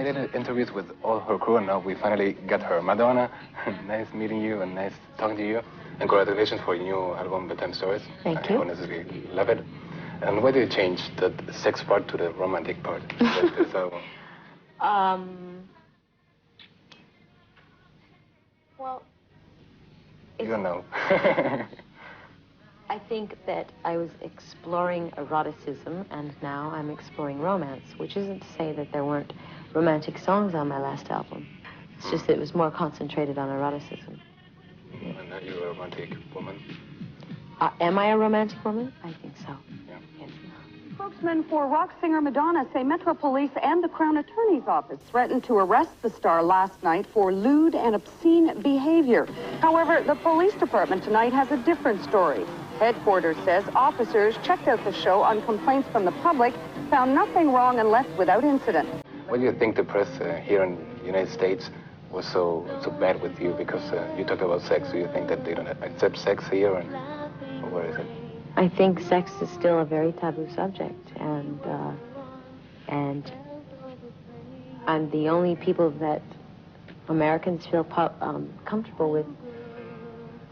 did interviews with all her crew, and now we finally got her. Madonna, nice meeting you and nice talking to you. And congratulations for your new album, Bedtime Stories. Thank you. I honestly love it. And why did you change the sex part to the romantic part? This album? Well, you don't know. I think that I was exploring eroticism, and now I'm exploring romance, which isn't to say that there weren't romantic songs on my last album. It's just that it was more concentrated on eroticism. Yeah. And now you're a romantic woman? Am I a romantic woman? I think so. Yeah. Yes. Spokesmen for rock singer Madonna say Metro Police and the Crown Attorney's Office threatened to arrest the star last night for lewd and obscene behavior. However, the police department tonight has a different story. Headquarters says officers checked out the show on complaints from the public, found nothing wrong, and left without incident. Why do you think the press here in the United States was so bad with you? Because you talk about sex. Do you think that they don't accept sex here, or where is it? I think sex is still a very taboo subject, and the only people that Americans feel comfortable with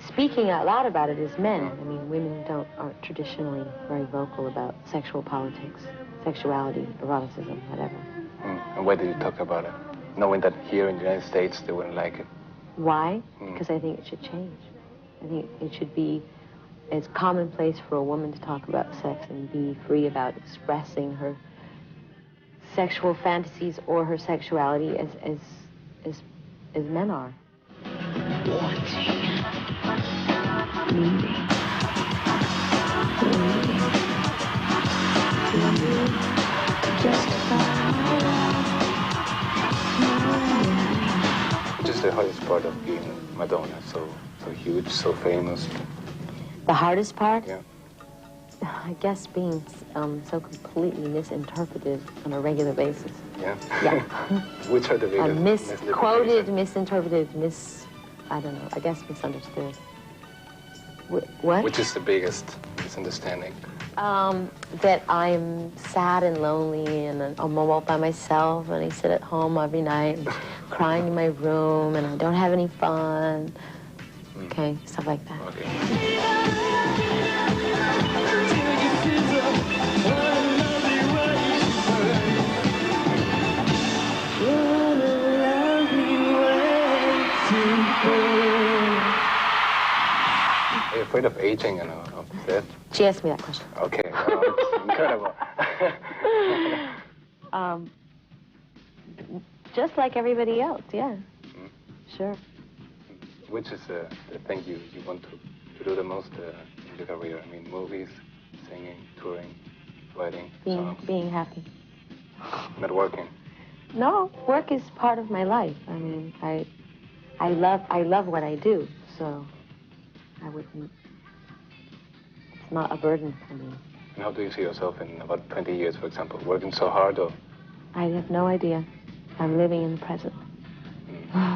speaking out loud about it is men. I mean, women aren't traditionally very vocal about sexual politics, sexuality, eroticism, whatever. And why did you talk about it? Knowing that here in the United States they wouldn't like it. Why? Because I think it should change. I think it should be as commonplace for a woman to talk about sex and be free about expressing her sexual fantasies or her sexuality as men are. Which is the hardest part of being Madonna, so huge, so famous? The hardest part? Yeah. I guess being so completely misinterpreted on a regular basis. Yeah? Yeah. Which are the biggest? Misquoted, misinterpreted, I don't know, I guess misunderstood. What? Which is the biggest misunderstanding? That I'm sad and lonely, and I'm all by myself, and I sit at home every night and crying in my room, and I don't have any fun. Okay, stuff like that. Okay. Are you afraid of aging and of death? She asked me that question. Okay, well, it's incredible. Just like everybody else, yeah. Sure. Which is the thing you want to do the most in your career? I mean, movies, singing, touring, writing, songs. Being happy. Not working. No, work is part of my life. I mean, I love what I do, so I wouldn't. It's not a burden for me. And how do you see yourself in about 20 years, for example? Working so hard, or? I have no idea. I'm living in the present.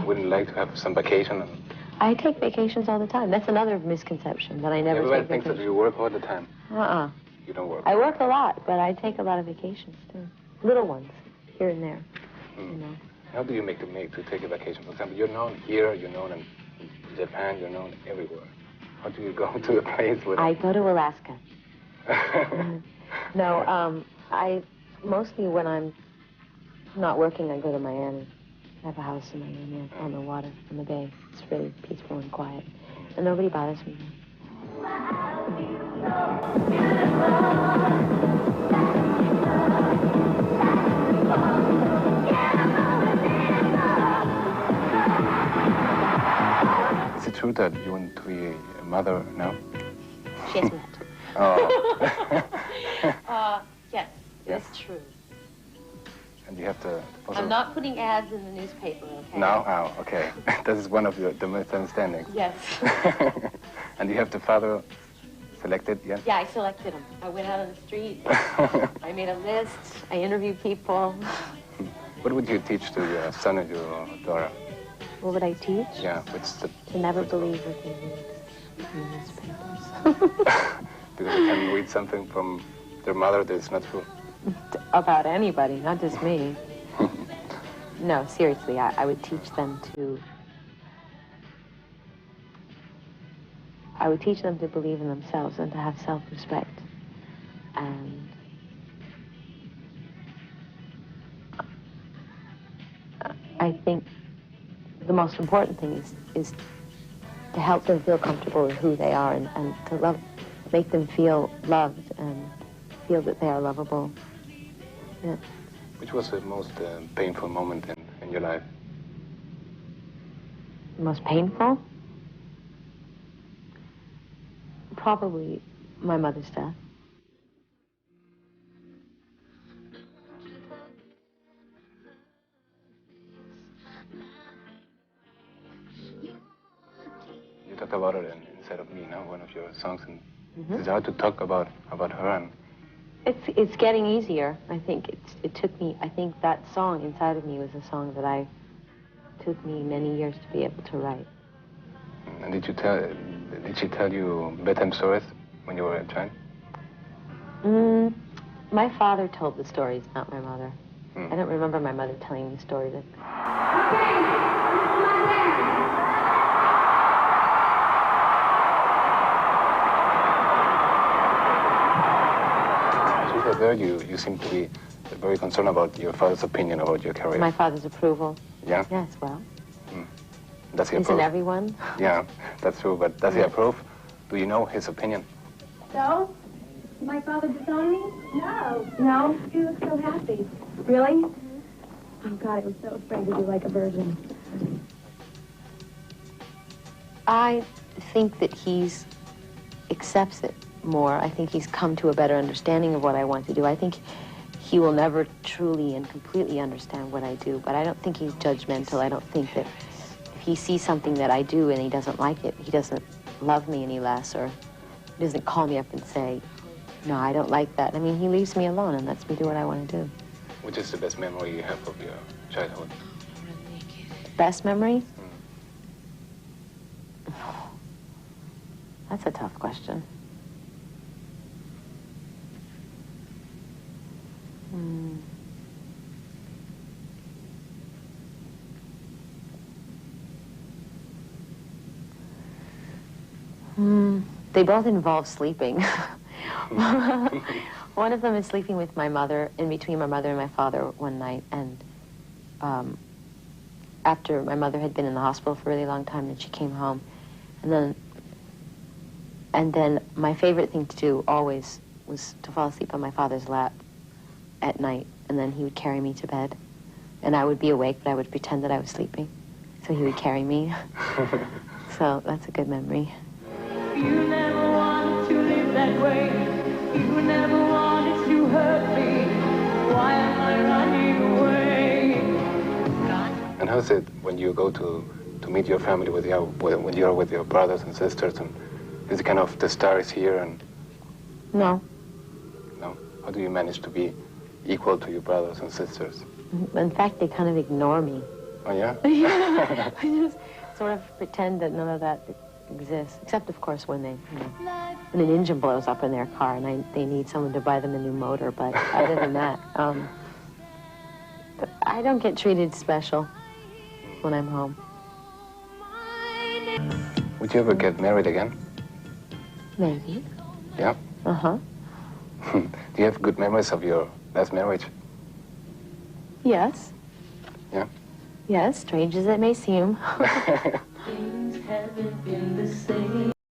Wouldn't like to have some vacation? I take vacations all the time. That's another misconception, that I never Everybody take thinks vacations. that you work all the time. You don't work. I work a lot, but I take a lot of vacations, too. Little ones, here and there, you know. How do you make to take a vacation? For example, you're known here, you're known in Japan, you're known everywhere. How do you go to a place where... I go to Alaska. No, I mostly when I'm not working, I go to Miami. I have a house in Miami on the water, on the bay. It's really peaceful and quiet, and nobody bothers me. Is it true that you want to be a mother now? She has met. Oh. Yes, it's true. And you have to... I'm not putting ads in the newspaper, okay? No? Oh, okay. This is one of the misunderstandings. Yes. And you have the father selected, yes? Yeah, I selected him. I went out on the street. I made a list. I interviewed people. What would you teach to your son or your daughter? What would I teach? Yeah, what's the... To never believe what they read in the newspapers. Because they can read something from their mother that's not true. About anybody, not just me. No, seriously, I would teach them to... I would teach them to believe in themselves and to have self-respect. And I think the most important thing is to help them feel comfortable with who they are and to make them feel loved and feel that they are lovable. Yeah. Which was the most painful moment in your life? The most painful? Probably my mother's death. You talk about it Inside of Me, now, one of your songs, and it's hard to talk about her. And it's getting easier. I think it took me. I think that song Inside of Me was a song that took me many years to be able to write. And did she tell you bedtime stories when you were a child? My father told the stories, not my mother. I don't remember my mother telling me stories. You seem to be very concerned about your father's opinion about your career. My father's approval. Yeah? Yes, well. Does he approve? Isn't everyone? Yeah, that's true, but does he approve? Do you know his opinion? So? My father disowned me? No. No? He was so happy. Really? Oh, God, I was so afraid to be like a virgin. I think that he's accepts it more. I think he's come to a better understanding of what I want to do. I think he will never truly and completely understand what I do, but I don't think he's judgmental. I don't think that if he sees something that I do and he doesn't like it, he doesn't love me any less, or he doesn't call me up and say, no, I don't like that. I mean, he leaves me alone and lets me do what I want to do. Which is the best memory you have of your childhood? Best memory? That's a tough question. They both involve sleeping. One of them is sleeping with my mother, in between my mother and my father one night, and after my mother had been in the hospital for a really long time, and she came home, and then my favorite thing to do always was to fall asleep on my father's lap at night, and then he would carry me to bed, and I would be awake, but I would pretend that I was sleeping, so he would carry me. So that's a good memory. You never wanted to live that way. You never wanted to hurt me. Why am I running away? And how's it when you go to meet your family when you're with your brothers and sisters, and is it kind of the star is here and... No. No? How do you manage to be equal to your brothers and sisters? In fact, they kind of ignore me. Oh, yeah? I just sort of pretend that none of that exists, except, of course, when when an engine blows up in their car and they need someone to buy them a new motor. But other than that, I don't get treated special when I'm home. Would you ever get married again? Maybe. Yeah? Uh-huh. Do you have good memories of your last marriage? Yes. Yeah? Yes, strange as it may seem. Things haven't been the same.